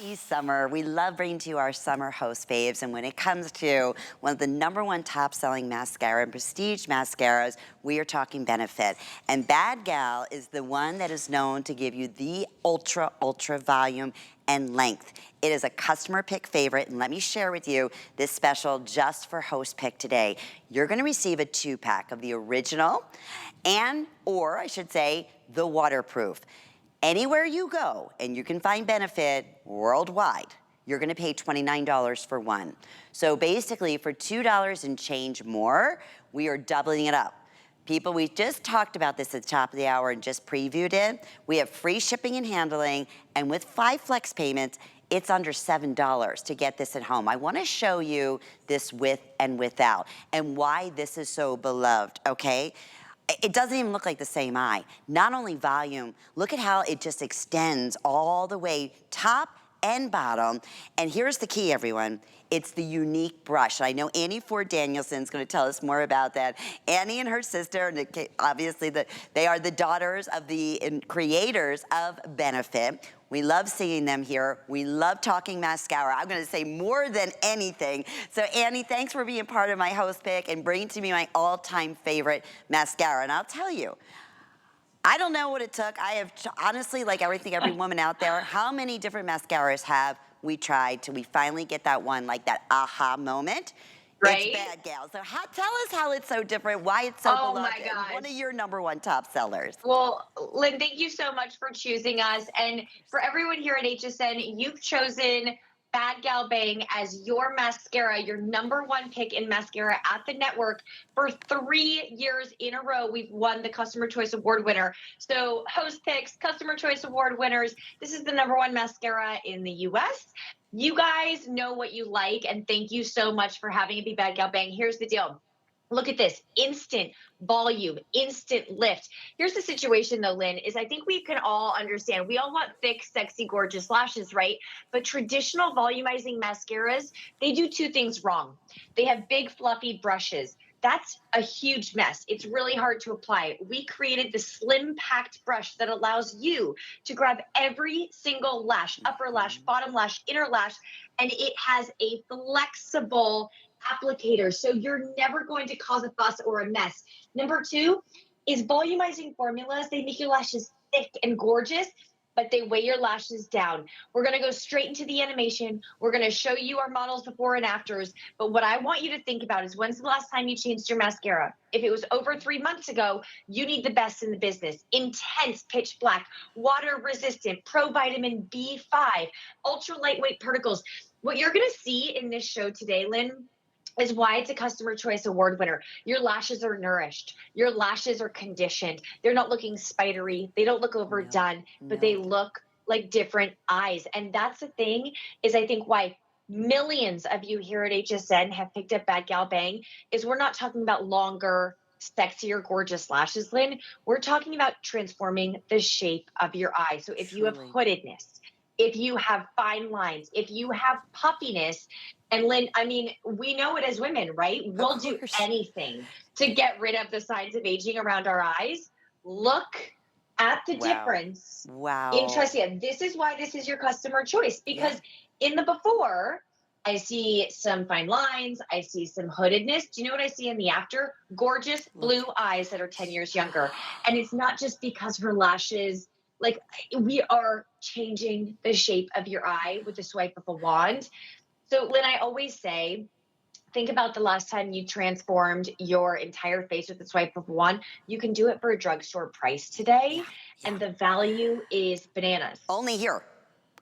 Happy summer. We love bringing to you our summer host faves. And when it comes to one of the #1 top selling mascara and prestige mascaras, we are talking Benefit. And BADgal is the one that is known to give you the ultra volume and length. It is a customer pick favorite, and let me share with you this special just for host pick today. You're gonna receive a 2-pack of the original or I should say, the waterproof. Anywhere you go, and you can find Benefit worldwide, you're gonna pay $29 for one. So basically, for $2 and change more, we are doubling it up. People, we just talked about this at the top of the hour and just previewed it. We have free shipping and handling, and with 5 flex payments, it's under $7 to get this at home. I wanna show you this with and without, and why this is so beloved, okay? It doesn't even look like the same eye. Not only volume, look at how it just extends all the way top and bottom. And here's the key, everyone. It's the unique brush. I know Annie Ford Danielson's gonna tell us more about that. Annie and her sister, and obviously they are the daughters of the creators of Benefit. We love seeing them here. We love talking mascara. I'm gonna say more than anything. So Annie, thanks for being part of my host pick and bringing to me my all-time favorite mascara. And I'll tell you, I don't know what it took. I have, honestly, like every woman out there, how many different mascaras have we tried till we finally get that one, like that aha moment? Right? It's BADgal. So tell us how it's so different, why it's so Oh beloved, my and one gosh. of your #1 top sellers. Well, Lynn, thank you so much for choosing us. And for everyone here at HSN, you've chosen Bad Gal Bang as your mascara, your #1 pick in mascara at the network. For 3 years in a row, we've won the Customer Choice Award winner. So host picks, Customer Choice Award winners. This is the #1 mascara in the US. You guys know what you like, and thank you so much for having it be Bad Gal Bang. Here's the deal. Look at this, instant volume, instant lift. Here's the situation though, Lynn, is I think we can all understand, we all want thick, sexy, gorgeous lashes, right? But traditional volumizing mascaras, they do 2 things wrong. They have big, fluffy brushes. That's a huge mess. It's really hard to apply. We created the slimpact brush that allows you to grab every single lash, upper lash, bottom lash, inner lash, and it has a flexible applicator, so you're never going to cause a fuss or a mess. #2 is volumizing formulas. They make your lashes thick and gorgeous, but they weigh your lashes down. We're gonna go straight into the animation. We're gonna show you our models before and afters, but what I want you to think about is, when's the last time you changed your mascara? If it was over 3 months ago, you need the best in the business. Intense pitch black, water resistant, pro vitamin B5, ultra lightweight particles. What you're gonna see in this show today, Lynn, is why it's a Customer Choice Award winner. Your lashes are nourished. Your lashes are conditioned. They're not looking spidery. They don't look overdone, but they look like different eyes. And that's the thing, is I think why millions of you here at HSN have picked up Bad Gal Bang is we're not talking about longer, sexier, gorgeous lashes, Lynn. We're talking about transforming the shape of your eye. So if you have Truly. hoodedness, if you have fine lines, if you have puffiness, and Lynn, I mean, we know it as women, right? Of We'll do course. anything to get rid of the signs of aging around our eyes. Look at the Wow. difference in Wow. Tricia. This is why this is your customer choice, Yeah. because in the before, I see some fine lines, I see some hoodedness. Do you know what I see in the after? Gorgeous Look. blue eyes that are 10 years younger. And it's not just because her lashes, like, we are changing the shape of your eye with the swipe of a wand. So, Lynn, I always say, think about the last time you transformed your entire face with the swipe of a wand. You can do it for a drugstore price Yeah. today, Yeah. and the value is bananas. Only here.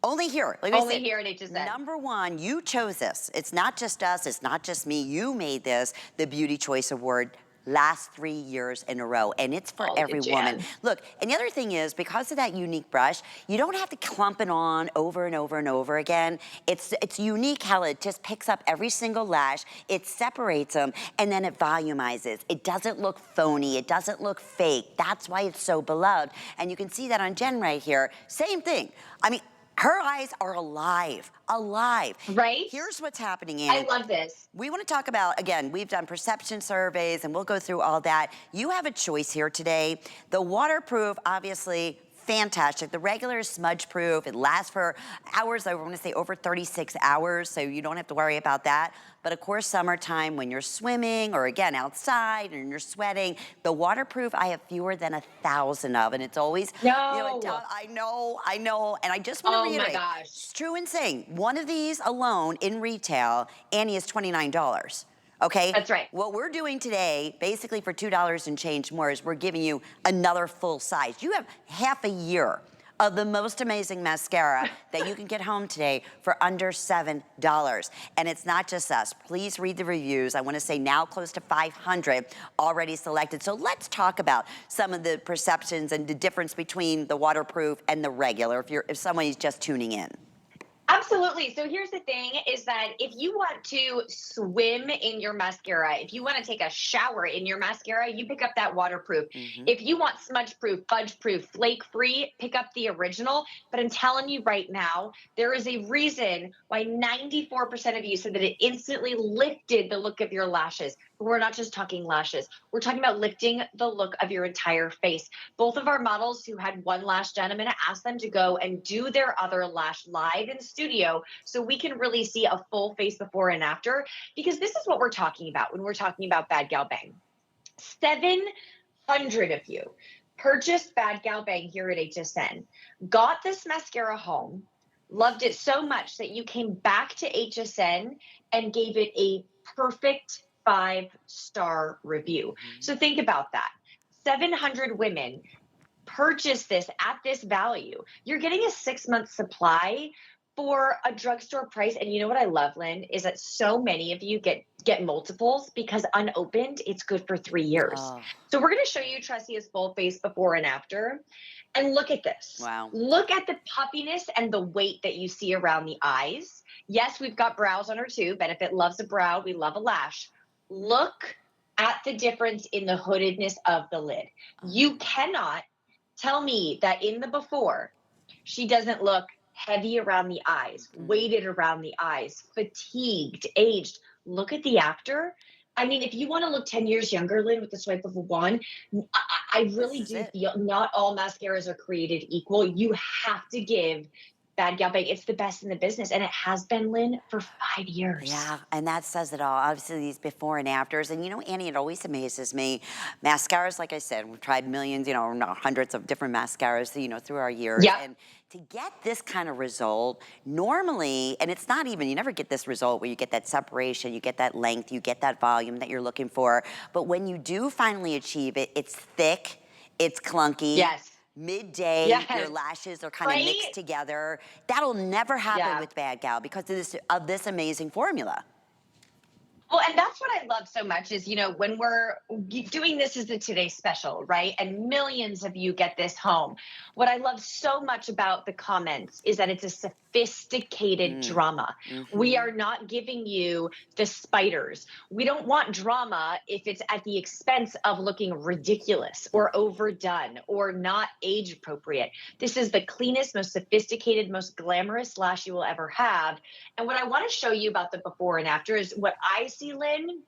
Only here. Like I Only said, here at HSN. #1, you chose this. It's not just us. It's not just me. You made this the Beauty Choice Award last 3 years in a row, and it's for Oh, look every at woman. Jan. Look, and the other thing is, because of that unique brush, you don't have to clump it on over and over and over again. It's unique how it just picks up every single lash, it separates them, and then it volumizes. It doesn't look phony. It doesn't look fake. That's why it's so beloved. And you can see that on Jen right here. Same thing. I mean, her eyes are alive, alive. Right? Here's what's happening, I Annie. love this. We want to talk about, again, we've done perception surveys and we'll go through all that. You have a choice here today. The waterproof, obviously, fantastic. The regular is smudge proof. It lasts for hours. I want to say over 36 hours, so you don't have to worry about that. But of course, summertime when you're swimming or again outside and you're sweating, the waterproof I have fewer than 1,000 of, and it's always, No. I know, and I just want to Oh my reiterate, gosh. it's true and saying one of these alone in retail, Annie, is $29. Okay? That's right. What we're doing today, basically for $2 and change more, is we're giving you another full size. You have half a year of the most amazing mascara that you can get home today for under $7. And it's not just us. Please read the reviews. I want to say now close to 500 already selected. So let's talk about some of the perceptions and the difference between the waterproof and the regular if someone is just tuning in. Absolutely. So here's the thing is that if you want to swim in your mascara, if you want to take a shower in your mascara, you pick up that waterproof. If you want smudge proof, fudge proof, flake free, pick up the original. But I'm telling you right now, there is a reason why 94% of you said that it instantly lifted the look of your lashes. But we're not just talking lashes. We're talking about lifting the look of your entire face. Both of our models who had one lash done, I'm going to ask them to go and do their other lash live in studio so we can really see a full face before and after, because this is what we're talking about when we're talking about Bad Gal Bang. 700 of you purchased Bad Gal Bang here at HSN, got this mascara home, loved it so much that you came back to HSN and gave it a perfect 5-star review. So think about that. 700 women purchase this at this value. You're getting a 6-month supply for a drugstore price. And you know what I love, Lynn, is that so many of you get multiples because unopened, it's good for 3 years. Oh. So we're going to show you Tressia's full face before and after. And look at this. Wow. Look at the puffiness and the weight that you see around the eyes. Yes, we've got brows on her too. Benefit loves a brow. We love a lash. Look at the difference in the hoodedness of the lid. You cannot tell me that in the before, she doesn't look heavy around the eyes, weighted around the eyes, fatigued, aged. Look at the after. I mean, if you want to look 10 years younger, Lynn, with the swipe of a wand, I really do feel not all mascaras are created equal. You have to give Bad Gal Bang. It's the best in the business, and it has been, Lynn, for 5 years. Yeah, and that says it all. Obviously, these before and afters. And you know, Annie, it always amazes me. Mascaras, like I said, we've tried millions, hundreds of different mascaras, through our years. Yep. And to get this kind of result, normally, and it's not even, you never get this result where you get that separation, you get that length, you get that volume that you're looking for. But when you do finally achieve it, it's thick, it's clunky. Yes. Midday, Yes. your lashes are kind of mixed together. That'll never happen with Bad Gal because of this amazing formula. Well, and that's what I love so much is, when we're doing this as a Today Special, right? And millions of you get this home. What I love so much about the comments is that it's a sophisticated drama. We are not giving you the spiders. We don't want drama if it's at the expense of looking ridiculous or overdone or not age appropriate. This is the cleanest, most sophisticated, most glamorous lash you will ever have. And what I want to show you about the before and after is what I see, Lynn,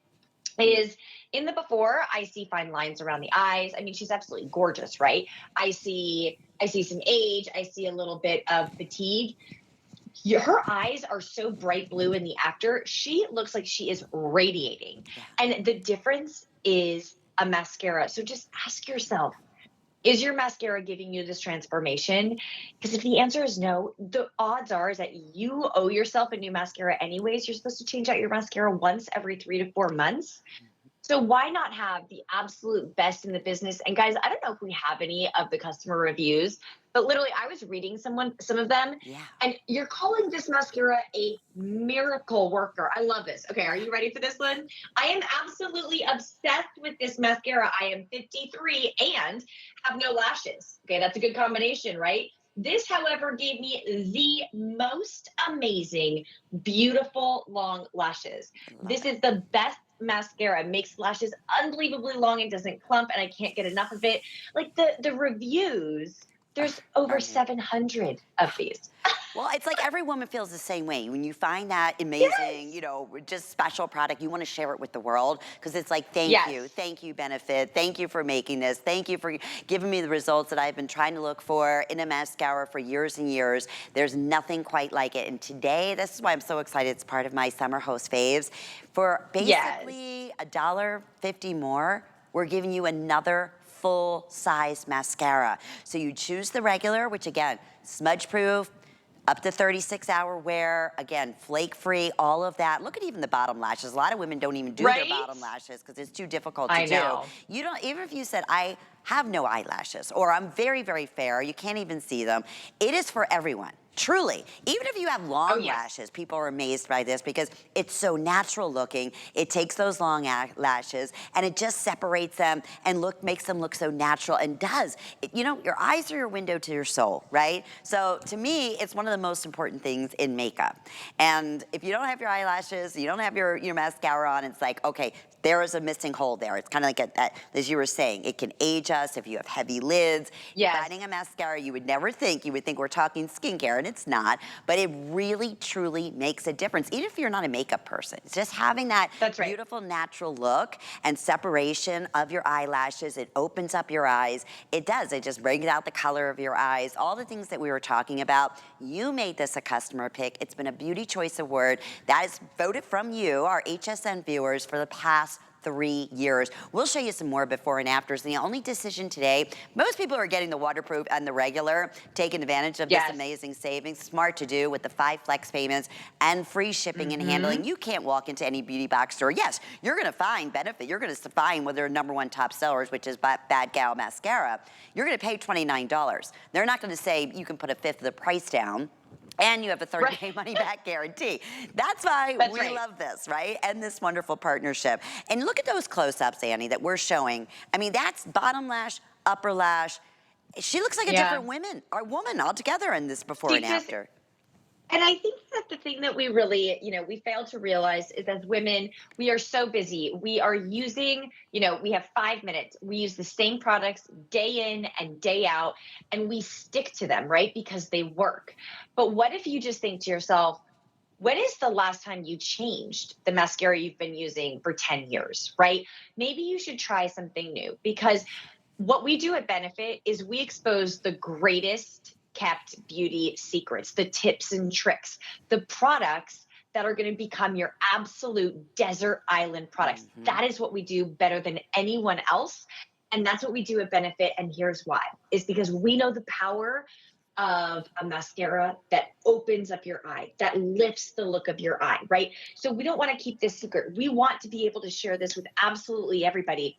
is in the before, I see fine lines around the eyes. I mean, she's absolutely gorgeous, right? I see some age. I see a little bit of fatigue. Her eyes are so bright blue in the after. She looks like she is radiating. And the difference is a mascara. So just ask yourself, is your mascara giving you this transformation? Because if the answer is no, the odds are is that you owe yourself a new mascara anyways. You're supposed to change out your mascara once every 3 to 4 months. So why not have the absolute best in the business? And guys, I don't know if we have any of the customer reviews, but literally I was reading some of them. Yeah. And you're calling this mascara a miracle worker. I love this. Okay, are you ready for this one? I am absolutely obsessed with this mascara. I am 53 and have no lashes. Okay, that's a good combination, right? This, however, gave me the most amazing, beautiful long lashes. This is the best mascara. Makes lashes unbelievably long and doesn't clump, and I can't get enough of it. Like the reviews, there's over 700 of these. Well, it's like every woman feels the same way. When you find that amazing, Yes. you know, just special product, you want to share it with the world because it's like, Yes. thank you, Benefit. Thank you for making this. Thank you for giving me the results that I've been trying to look for in a mascara for years and years. There's nothing quite like it. And today, this is why I'm so excited. It's part of my summer host faves. For Yes. basically $1.50 more, we're giving you another full-size mascara. So you choose the regular, which again, smudge-proof, up to 36-hour wear, again, flake-free, all of that. Look at even the bottom lashes. A lot of women don't even do their Right? bottom lashes because it's too difficult to I do. know. You don't, even if you said, I have no eyelashes, or I'm very, very fair, you can't even see them, it is for everyone. Truly, even if you have Oh, long yes. lashes, people are amazed by this because it's so natural looking. It takes those long lashes and it just separates them and makes them look so natural and does. You know, your eyes are your window to your soul, right? So to me, it's one of the most important things in makeup. And if you don't have your eyelashes, you don't have your mascara on, it's like, okay, there is a missing hole there. It's kind of like as you were saying, it can age us if you have heavy lids. Yes. Finding a mascara, you would never think, you would think we're talking skincare, and it's not, but it really, truly makes a difference. Even if you're not a makeup person, it's just having that That's right. beautiful natural look and separation of your eyelashes. It opens up your eyes. It does, it just brings out the color of your eyes. All the things that we were talking about. You made this a customer pick. It's been a Beauty Choice Award. That is voted from you, our HSN viewers, for the past 3 years. We'll show you some more before and afters. The only decision today, most people are getting the waterproof and the regular, taking advantage of this Yes. amazing savings. Smart to do with the 5 flex payments and free shipping and handling. You can't walk into any beauty box store. Yes, you're gonna find Benefit. You're gonna find one of their #1 top sellers, which is BADgal Mascara. You're gonna pay $29. They're not gonna say you can put a fifth of the price down and you have a 30-day Right. money-back guarantee. That's why That's we right. love this, right? And this wonderful partnership. And look at those close-ups, Annie, that we're showing. I mean, that's bottom lash, upper lash. She looks like a Yeah. different woman altogether in this before She and just after. And I think that the thing that we really, we fail to realize is as women, we are so busy. We are using, we have 5 minutes. We use the same products day in and day out, and we stick to them, right? Because they work. But what if you just think to yourself, when is the last time you changed the mascara you've been using for 10 years, right? Maybe you should try something new because what we do at Benefit is we expose the greatest kept beauty secrets, the tips and tricks, the products that are going to become your absolute desert island products. That is what we do better than anyone else. And that's what we do at Benefit. And here's why is because we know the power of a mascara that opens up your eye, that lifts the look of your eye, right? So we don't want to keep this secret. We want to be able to share this with absolutely everybody,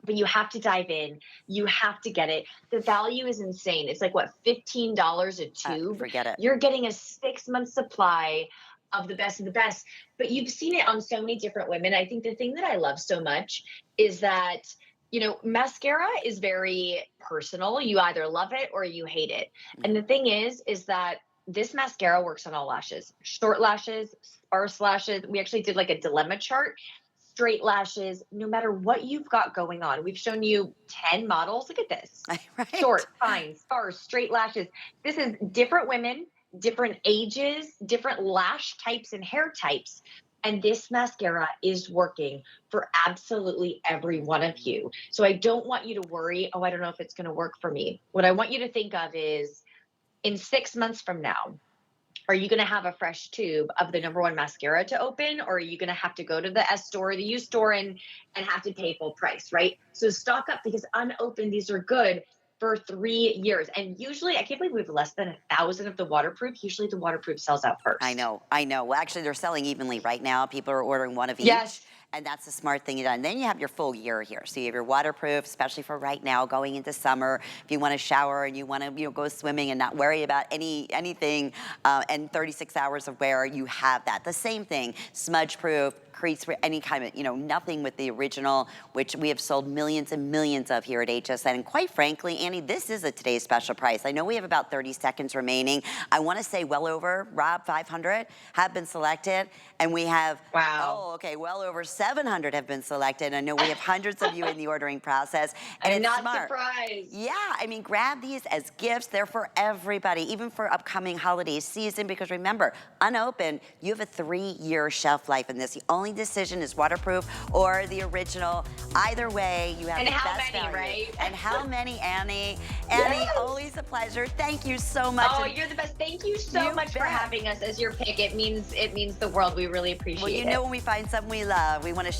but you have to dive in. You have to get it. The value is insane. It's like what, $15 a tube? Forget it. You're getting a 6-month supply of the best of the best. But you've seen it on so many different women. I think the thing that I love so much is that, mascara is very personal. You either love it or you hate it. And the thing is that this mascara works on all lashes, short lashes, sparse lashes. We actually did like a dilemma chart, straight lashes, no matter what you've got going on. We've shown you 10 models. Look at this. Right. Short, fine, sparse, straight lashes. This is different women, different ages, different lash types and hair types. And this mascara is working for absolutely every one of you. So I don't want you to worry, oh, I don't know if it's going to work for me. What I want you to think of is in 6 months from now, are you going to have a fresh tube of the #1 mascara to open, or are you going to have to go to the S store or the U store and have to pay full price, right? So stock up because unopened, these are good for 3 years. And usually, I can't believe we have less than 1,000 of the waterproof. Usually the waterproof sells out I first. know, I know. Well, actually, they're selling evenly right now. People are ordering one of each, Yes. and that's the smart thing you done. Then you have your full year here. So you have your waterproof, especially for right now, going into summer. If you want to shower and you want to, go swimming and not worry about anything, and 36 hours of wear, you have that. The same thing, smudge-proof, increase for any kind of, nothing with the original, which we have sold millions and millions of here at HSN. And quite frankly, Annie, this is a today's special price. I know we have about 30 seconds remaining. I want to say well over, Rob, 500 have been selected. And we have, well over 700 have been selected. I know we have hundreds of you in the ordering process. And I'm it's not smart. surprised. Yeah, I mean, grab these as gifts. They're for everybody, even for upcoming holiday season, because remember, unopened, you have a 3-year shelf life in this. The only decision is waterproof or the original. Either way, you have and the how best many, value. right? And how many, Annie? Annie, Yes. always a pleasure. Thank you so much. Oh, you're the best. Thank you so much for having us as your pick. It means the world. We really appreciate it. Well, when we find something we love, we want to share.